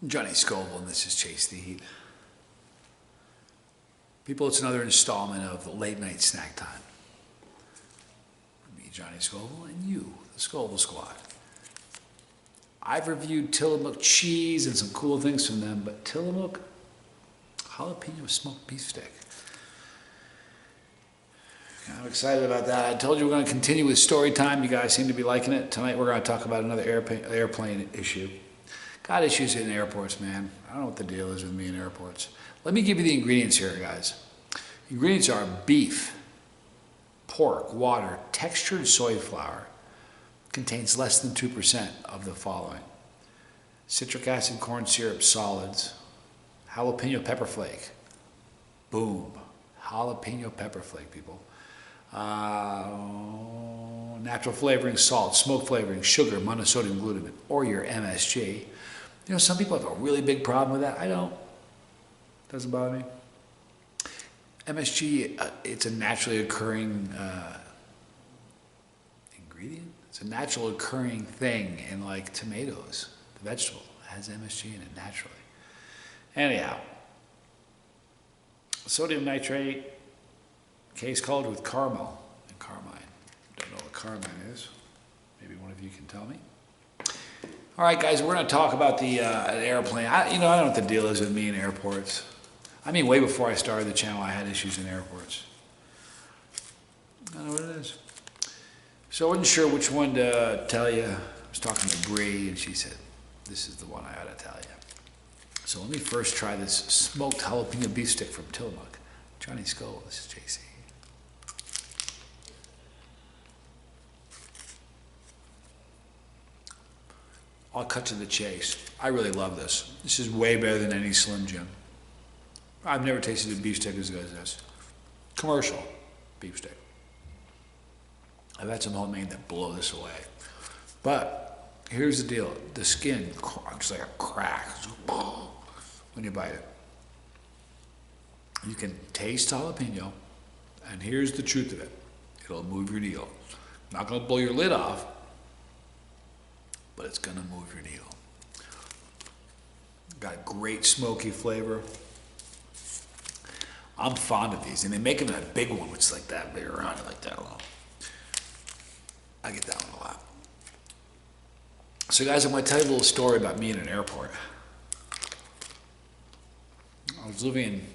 Johnny Scoville, and this is Chase the Heat. People, it's another installment of Late Night Snack Time. Me, Johnny Scoville, and you, the Scoville Squad. I've reviewed Tillamook cheese and some cool things from them, but Tillamook jalapeno smoked beef stick. I'm excited about that. I told you we're going to continue with story time. You guys seem to be liking it. Tonight we're going to talk about another airplane issue. Got issues in airports, man. I don't know what the deal is with me in airports. Let me give you the ingredients here, guys. Ingredients are beef, pork, water, textured soy flour. Contains less than 2% of the following: citric acid, corn syrup, solids, jalapeno pepper flake. Boom. Jalapeno pepper flake, people. Natural flavoring, salt, smoke flavoring, sugar, monosodium glutamate, or your MSG. You know, some people have a really big problem with that. I don't. Doesn't bother me. MSG, it's a naturally occurring ingredient. It's a natural occurring thing in like tomatoes. The vegetable has MSG in it naturally. Anyhow, sodium nitrate, case colored with caramel and carmine. Don't know what carmine is. Maybe one of you can tell me. All right, guys, we're going to talk about the airplane. I don't know what the deal is with me in airports. I mean, way before I started the channel, I had issues in airports. I don't know what it is. So I wasn't sure which one to tell you. I was talking to Bree, and she said, this is the one I ought to tell you. So let me first try this smoked jalapeno beef stick from Tillamook. Johnny Scoville, this is JC. I'll cut to the chase. I really love this. This is way better than any Slim Jim. I've never tasted a beef stick as good as this. Commercial beef stick. I've had some homemade that blow this away. But here's the deal. The skin cracks like a crack when you bite it. You can taste jalapeno, and here's the truth of it. It'll move your needle. Not gonna blow your lid off, but it's gonna move your needle. Got a great smoky flavor. I'm fond of these, and they make them in a big one, which is like that big around it, like that long. I get that one a lot. So guys, I'm gonna tell you a little story about me in an airport. I was living in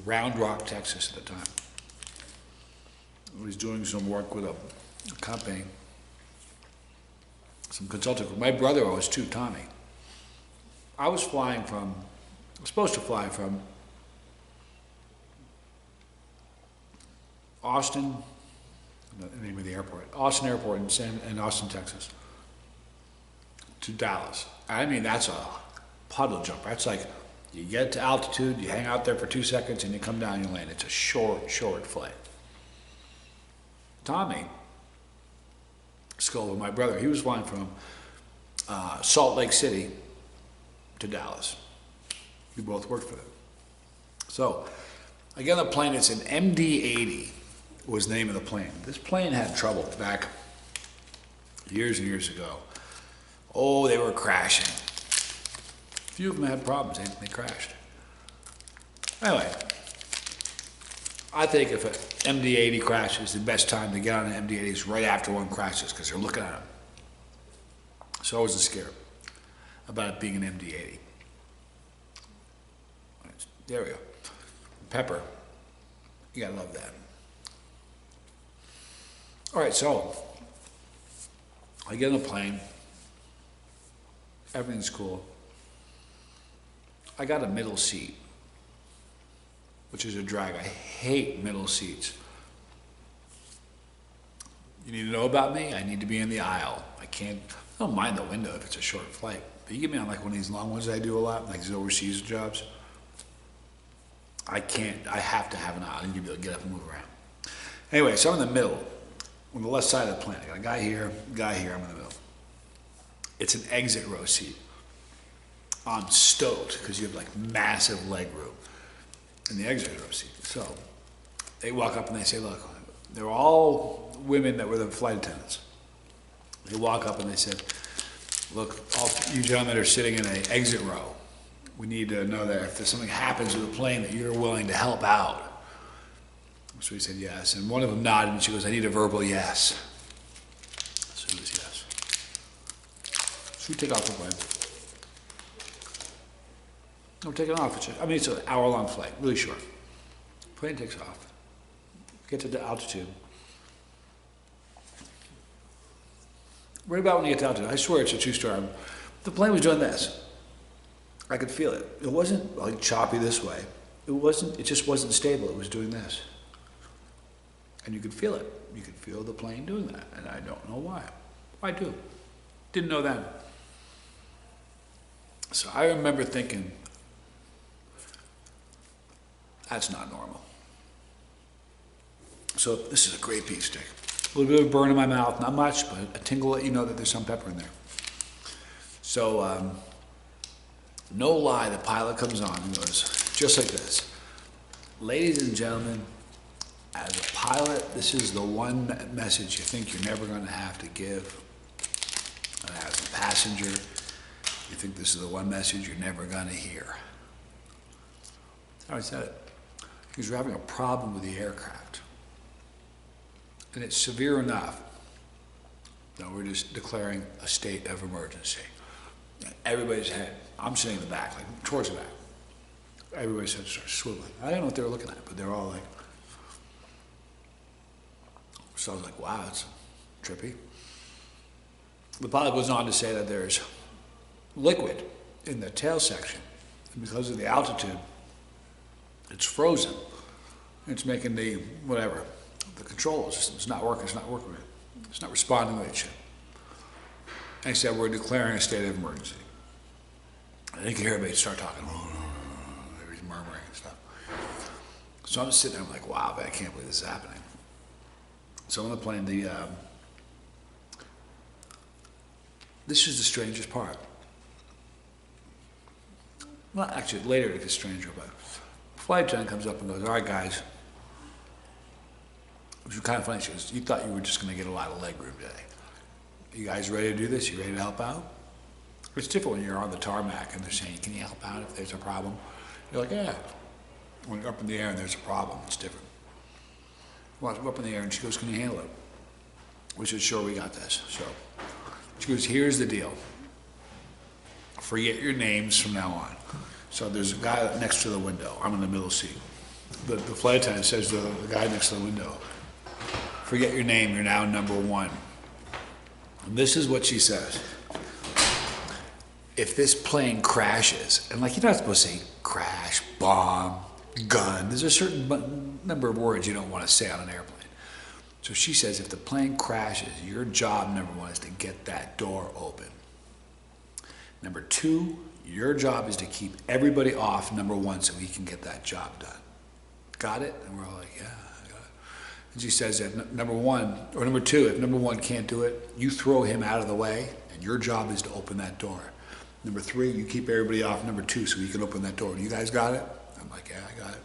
Round Rock, Texas at the time. I was doing some work with a company, some consulting. My brother was too, Tommy. I was supposed to fly from Austin, the name of the airport, Austin Airport in Austin, Texas, to Dallas. I mean, that's a puddle jump. That's like, you get to altitude, you hang out there for 2 seconds, and you come down, you land. It's a short flight. Tommy Scoville, my brother, he was flying from Salt Lake City to Dallas. We both worked for them. So I get on the plane. It's an MD-80 was the name of the plane. This plane had trouble back years and years ago. Oh, they were crashing. A few of them had problems. They crashed. Anyway, I think if an MD-80 crashes, the best time to get on an MD-80 is right after one crashes, because they're looking at them. So I wasn't scared about it being an MD-80. There we go. Pepper. You gotta love that. All right, so I get on the plane. Everything's cool. I got a middle seat, which is a drag. I hate middle seats. You need to know about me? I need to be in the aisle. I don't mind the window if it's a short flight, but you get me on like one of these long ones that I do a lot, like these overseas jobs. I have to have an aisle. I need to be able to get up and move around. Anyway, so I'm in the middle, on the left side of the plane. I got a guy here, I'm in the middle. It's an exit row seat. I'm stoked because you have like massive leg room in the exit row seat. So they walk up and they say, look, they're all women that were the flight attendants. They walk up and they said, look, all you gentlemen are sitting in an exit row. We need to know that if there's something happens with the plane that you're willing to help out. So he said yes, and one of them nodded and she goes, I need a verbal yes. So it was yes. So we take off the plane. No, take it off. I mean, it's an hour-long flight, really short. Plane takes off. Get to the altitude. Right about when you get to altitude, I swear it's a true story. The plane was doing this. I could feel it. It wasn't like choppy this way. It just wasn't stable. It was doing this. And you could feel it. You could feel the plane doing that. And I don't know why. I do. Didn't know then. So I remember thinking, that's not normal. So this is a great beef steak. A little bit of a burn in my mouth, not much, but a tingle let you know that there's some pepper in there. So, no lie, the pilot comes on and goes, just like this. Ladies and gentlemen, as a pilot, this is the one message you think you're never going to have to give. And as a passenger, you think this is the one message you're never going to hear. That's how he said it. Because we're having a problem with the aircraft. And it's severe enough that we're just declaring a state of emergency. Everybody's head, I'm sitting in the back, like towards the back. Everybody's head starts swiveling. I don't know what they were looking at, but they're all like, so I was like, wow, it's trippy. The pilot goes on to say that there's liquid in the tail section. And because of the altitude, it's frozen. It's making the, whatever, the control system's not working, it's not responding like it should. And he said, we're declaring a state of emergency. I think you hear everybody start talking, everybody's murmuring and stuff. So I'm sitting there, I'm like, wow, man, I can't believe this is happening. So on the plane, this is the strangest part. Well, actually, later it gets stranger, but the flight attendant comes up and goes, all right, guys. Which was kind of funny. She goes, you thought you were just going to get a lot of leg room today. You guys ready to do this? You ready to help out? It's different when you're on the tarmac and they're saying, can you help out if there's a problem? You're like, yeah. When you're up in the air and there's a problem, it's different. Well, I'm up in the air and she goes, can you handle it? We said, sure, we got this. So she goes, here's the deal. Forget your names from now on. So there's a guy next to the window. I'm in the middle seat. The flight attendant says to the guy next to the window, forget your name, you're now number one. And this is what she says. If this plane crashes, and like you're not supposed to say crash, bomb, gun, there's a certain number of words you don't want to say on an airplane. So she says if the plane crashes, your job, number one, is to get that door open. Number two, your job is to keep everybody off, number one, so we can get that job done. Got it? And we're all like, yeah, I got it. And she says that number one, or number two, if number one can't do it, you throw him out of the way, and your job is to open that door. Number three, you keep everybody off number two so you can open that door. You guys got it? I'm like, yeah, I got it.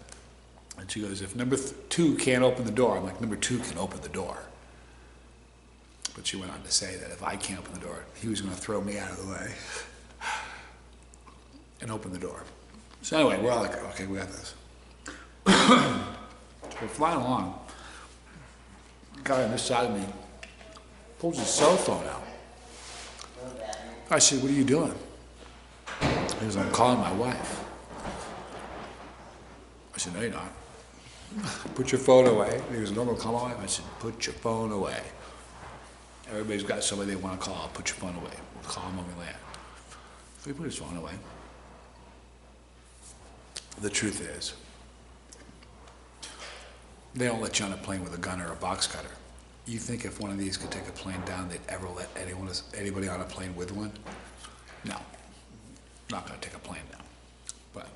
And she goes, if number two can't open the door, I'm like, number two can open the door. But she went on to say that if I can't open the door, he was going to throw me out of the way and open the door. So anyway, we're all like, okay, we got this. We're flying along. The guy on this side of me pulls his cell phone out. I said, what are you doing? He goes, I'm calling my wife. I said, no, you're not. Put your phone away. He goes, no, I'm going to call my wife. I said, put your phone away. Everybody's got somebody they want to call. Put your phone away. We'll call him when we land. So he put his phone away. The truth is, they don't let you on a plane with a gun or a box cutter. You think if one of these could take a plane down, they'd ever let anybody on a plane with one? No. Not going to take a plane down. But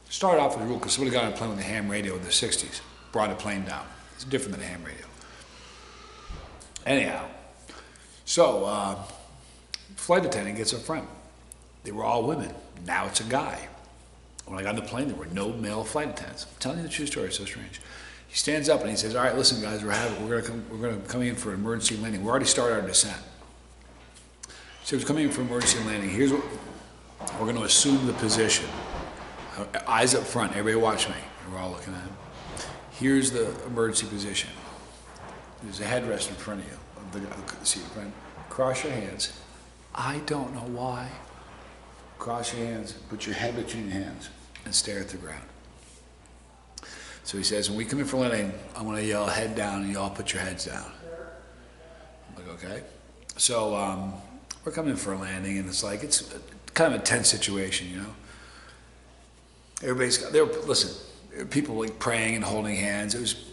started off with a rule because somebody got on a plane with a ham radio in the 60s, brought a plane down. It's different than a ham radio. Anyhow, so flight attendant gets up front. They were all women. Now it's a guy. When I got on the plane, there were no male flight attendants. I'm telling you the true story. It's so strange. He stands up and he says, all right, listen, guys, we're going to come in for an emergency landing. We already started our descent. So he's coming in for emergency landing. Here's what we're going to assume the position. Eyes up front. Everybody watch me. We're all looking at him. Here's the emergency position. There's a headrest in front of you, of the seat, right? Cross your hands. I don't know why. Cross your hands, put your head between your hands, and stare at the ground. So he says, when we come in for landing, I'm going to yell head down, and you all put your heads down. I'm like, okay. So we're coming in for a landing, and it's like, it's kind of a tense situation, you know? Everybody's got, listen, people like praying and holding hands. It was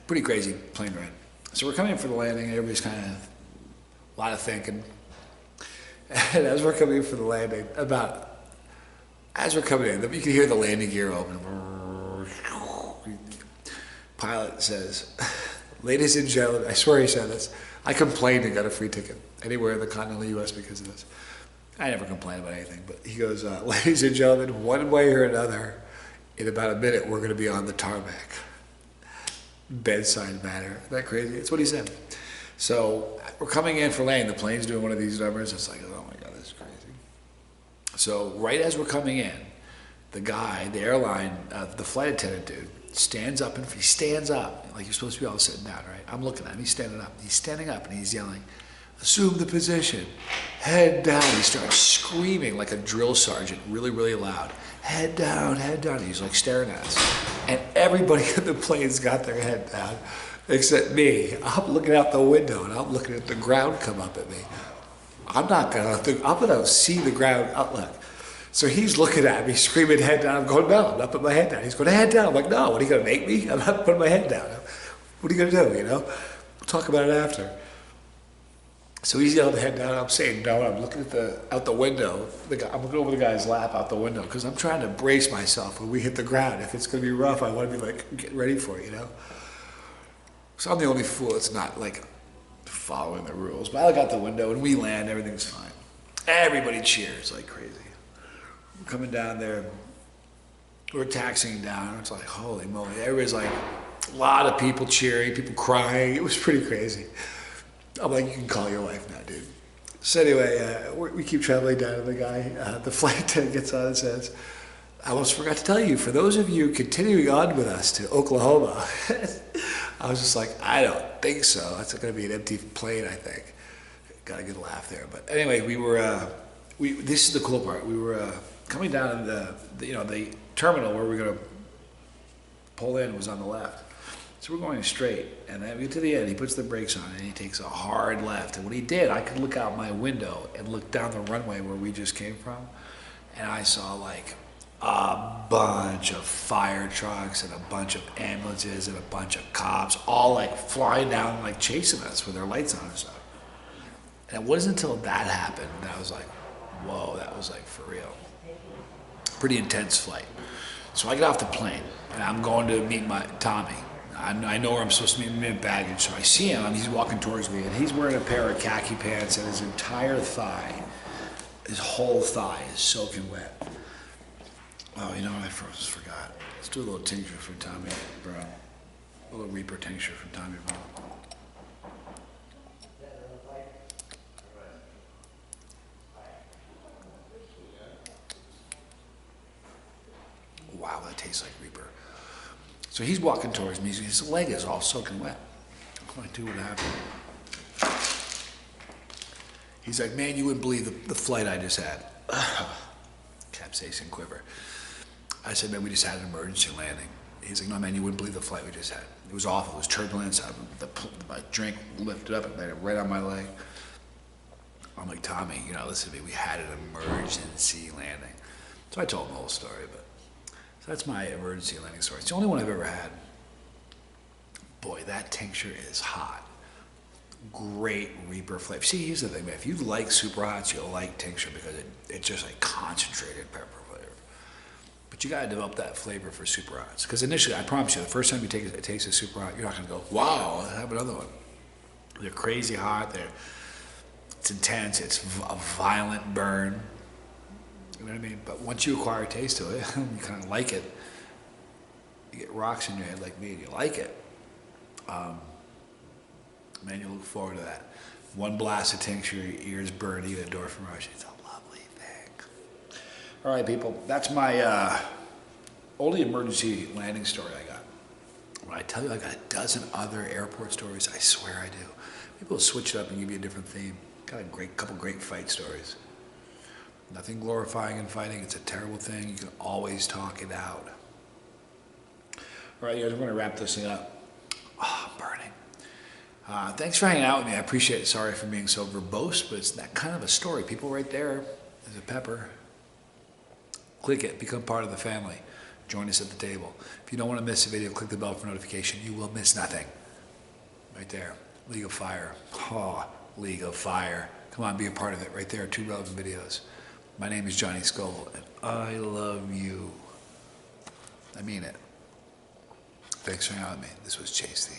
pretty crazy plane ride. So we're coming in for the landing, and everybody's kind of, a lot of thinking. And as we're coming in for the landing, as we're coming in, you can hear the landing gear open. Pilot says, ladies and gentlemen, I swear he said this, I complained and got a free ticket anywhere in the continental U.S. because of this. I never complain about anything, but he goes, ladies and gentlemen, one way or another, in about a minute, we're going to be on the tarmac. Bedside manner. Isn't that crazy? That's what he said. So we're coming in for landing. The plane's doing one of these numbers. It's like, oh my God, this is crazy. So right as we're coming in, the guy, the airline, the flight attendant dude, stands up, and he stands up, like you're supposed to be all sitting down, right? I'm looking at him, he's standing up. He's standing up and he's yelling, assume the position, head down. He starts screaming like a drill sergeant, really, really loud. Head down, head down. He's like staring at us. And everybody in the plane's got their head down, except me. I'm looking out the window and I'm looking at the ground come up at me. I'm gonna see the ground, look. So he's looking at me, screaming head down. I'm going, no, I'm not putting my head down. He's going, head down. I'm like, no, what are you gonna make me? I'm not putting my head down. What are you gonna do, you know? We'll talk about it after. So he's yelling head down. I'm saying no. I'm looking at out the window. I'm looking over the guy's lap out the window because I'm trying to brace myself when we hit the ground. If it's going to be rough, I want to be like getting ready for it, you know. So I'm the only fool that's not like following the rules. But I look out the window and we land. Everything's fine. Everybody cheers like crazy. We're coming down there. We're taxiing down. It's like holy moly! Everybody's like a lot of people cheering, people crying. It was pretty crazy. I'm like, you can call your wife now, dude. So anyway, we keep traveling down, and the guy, the flight attendant gets on and says, I almost forgot to tell you, for those of you continuing on with us to Oklahoma, I was just like, I don't think so. That's going to be an empty plane, I think. Got a good laugh there. But anyway, this is the cool part. We were coming down in the terminal where we were going to pull in was on the left. So we're going straight, and then we get to the end, he puts the brakes on, and he takes a hard left. And when he did, I could look out my window and look down the runway where we just came from, and I saw like a bunch of fire trucks and a bunch of ambulances and a bunch of cops all like flying down, like chasing us with their lights on and stuff. And it wasn't until that happened that I was like, whoa, that was like for real. Pretty intense flight. So I get off the plane, and I'm going to meet Tommy. I know where I'm supposed to meet him in baggage, so I see him, and he's walking towards me, and he's wearing a pair of khaki pants, and his entire thigh, his whole thigh is soaking wet. Oh, you know what? I just forgot. Let's do a little tincture for Tommy Brown. A little Reaper tincture for Tommy Brown. Wow, that tastes like Reaper. So he's walking towards me. His leg is all soaking wet. I'm like, dude, what happened? He's like, man, you wouldn't believe the flight I just had. Capsaicin quiver. I said, man, we just had an emergency landing. He's like, no, man, you wouldn't believe the flight we just had. It was awful. It was turbulence. My drink lifted up and landed right on my leg. I'm like, Tommy, listen to me. We had an emergency landing. So I told him the whole story, but. So that's my emergency landing story. It's the only one I've ever had. Boy, that tincture is hot. Great Reaper flavor. See, here's the thing, man. If you like super hots, you'll like tincture because it's just like concentrated pepper flavor. But you gotta develop that flavor for super hots. Because initially, I promise you, the first time you taste a super hot, you're not gonna go, wow, I'll have another one. They're crazy hot. It's intense. It's a violent burn. You know what I mean? But once you acquire a taste to it, you kind of like it. You get rocks in your head like me, and you like it. Man, you look forward to that. One blast of tincture, your ears burn, you get a endorphin rush. It's a lovely thing. All right, people, that's my only emergency landing story I got. When I tell you I got a dozen other airport stories, I swear I do. People will switch it up and give you a different theme. Got a couple great fight stories. Nothing glorifying in fighting. It's a terrible thing. You can always talk it out. All right, guys, we're going to wrap this thing up. Oh, I'm burning. Thanks for hanging out with me. I appreciate it. Sorry for being so verbose, but it's that kind of a story. People right there, there's a pepper. Click it. Become part of the family. Join us at the table. If you don't want to miss a video, click the bell for notification. You will miss nothing. Right there. League of Fire. Oh, League of Fire. Come on, be a part of it. Right there, 2 relevant videos. My name is Johnny Scoville, and I love you. I mean it. Thanks for hanging out with me. This was Chase the